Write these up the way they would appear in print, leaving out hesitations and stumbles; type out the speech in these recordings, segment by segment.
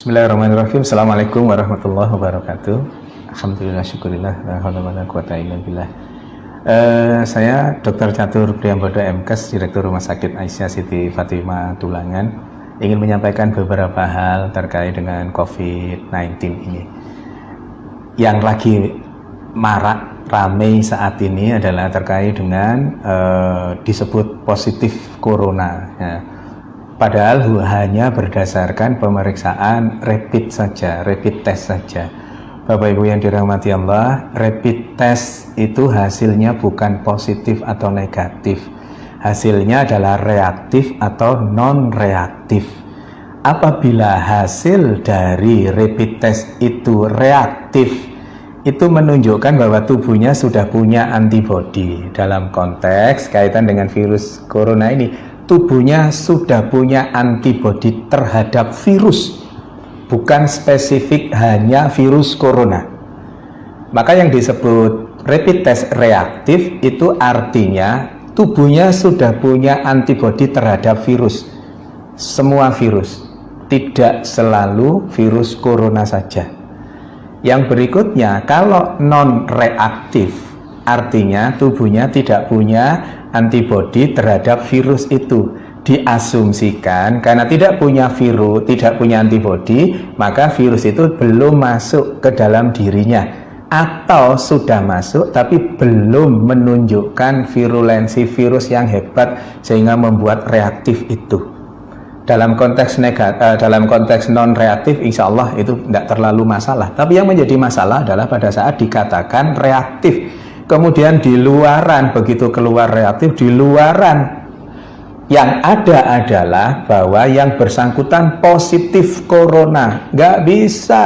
Bismillahirrahmanirrahim. Assalamualaikum warahmatullahi wabarakatuh. Alhamdulillah, syukurillah, la haula wala quwata illa billah. Saya Dr. Catur Priambodo MKes, Direktur Rumah Sakit Aisyah Siti Fatimah Tulangan, ingin menyampaikan beberapa hal terkait dengan COVID-19 ini. Yang lagi marak ramai saat ini adalah terkait dengan disebut positif corona. Ya. Padahal hanya berdasarkan pemeriksaan rapid saja, rapid test saja. Bapak Ibu yang dirahmati Allah, rapid test itu hasilnya bukan positif atau negatif. Hasilnya adalah reaktif atau non-reaktif. Apabila hasil dari rapid test itu reaktif, itu menunjukkan bahwa tubuhnya sudah punya antibodi. Dalam konteks kaitan dengan virus corona ini, tubuhnya sudah punya antibodi terhadap virus, bukan spesifik hanya virus corona. Maka yang disebut rapid test reaktif itu artinya tubuhnya sudah punya antibodi terhadap virus, semua virus, tidak selalu virus corona saja. Yang berikutnya, kalau non reaktif artinya tubuhnya tidak punya antibodi terhadap virus itu. Diasumsikan karena tidak punya virus, tidak punya antibodi, maka virus itu belum masuk ke dalam dirinya, atau sudah masuk tapi belum menunjukkan virulensi virus yang hebat sehingga membuat reaktif itu. Dalam konteks dalam konteks non reaktif, insya Allah itu tidak terlalu masalah. Tapi yang menjadi masalah adalah pada saat dikatakan reaktif, kemudian di luaran, begitu keluar reaktif, di luaran yang ada adalah bahwa yang bersangkutan positif corona. Nggak bisa.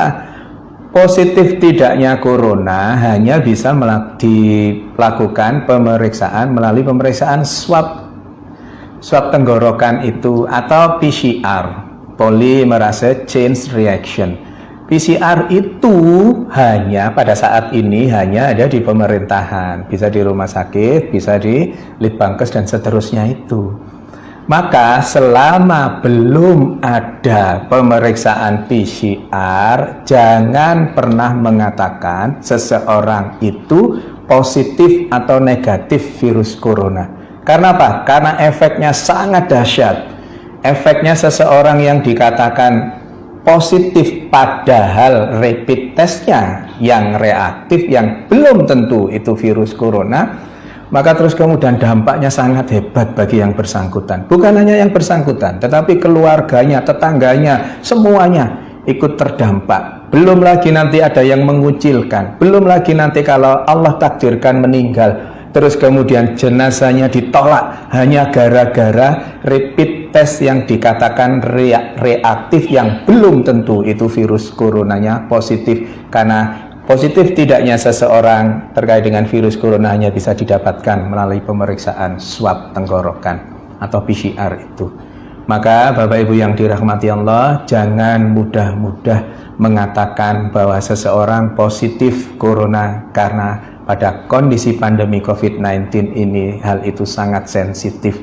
Positif tidaknya corona hanya bisa dilakukan pemeriksaan melalui pemeriksaan swab tenggorokan itu, atau PCR, polymerase chain reaction. PCR itu hanya pada saat ini hanya ada di pemerintahan, bisa di rumah sakit, bisa di Litbangkes dan seterusnya itu. Maka selama belum ada pemeriksaan PCR, jangan pernah mengatakan seseorang itu positif atau negatif virus corona. Karena apa? Karena efeknya sangat dahsyat. Efeknya seseorang yang dikatakan positif padahal rapid testnya yang reaktif, yang belum tentu itu virus corona, maka terus kemudian dampaknya sangat hebat bagi yang bersangkutan. Bukan hanya yang bersangkutan, tetapi keluarganya, tetangganya, semuanya ikut terdampak. Belum lagi nanti ada yang mengucilkan, belum lagi nanti kalau Allah takdirkan meninggal, terus kemudian jenazahnya ditolak hanya gara-gara rapid test yang dikatakan reaktif, yang belum tentu itu virus coronanya positif. Karena positif tidaknya seseorang terkait dengan virus corona hanya bisa didapatkan melalui pemeriksaan swab tenggorokan atau PCR itu. Maka Bapak Ibu yang dirahmati Allah, jangan mudah-mudah mengatakan bahwa seseorang positif corona, karena pada kondisi pandemi COVID-19 ini hal itu sangat sensitif.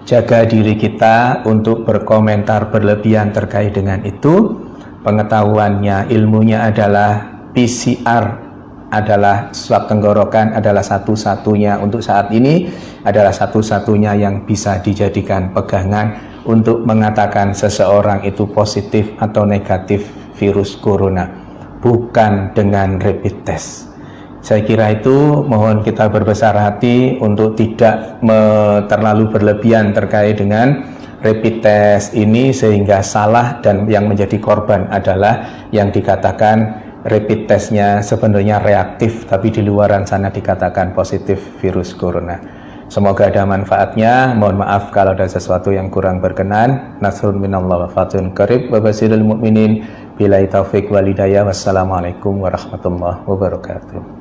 Jaga diri kita untuk berkomentar berlebihan terkait dengan itu. Pengetahuannya, ilmunya adalah PCR adalah swab tenggorokan, adalah satu-satunya untuk saat ini, adalah satu-satunya yang bisa dijadikan pegangan untuk mengatakan seseorang itu positif atau negatif virus corona, bukan dengan rapid test. Saya kira itu, mohon kita berbesar hati untuk tidak terlalu berlebihan terkait dengan rapid test ini sehingga salah, dan yang menjadi korban adalah yang dikatakan rapid testnya sebenarnya reaktif tapi di luaran sana dikatakan positif virus corona. Semoga ada manfaatnya. Mohon maaf kalau ada sesuatu yang kurang berkenan. Nasrun minallah wa fatun qarib wa basirul mu'minin. Billahi taufiq wal hidayah. Wassalamualaikum warahmatullahi wabarakatuh.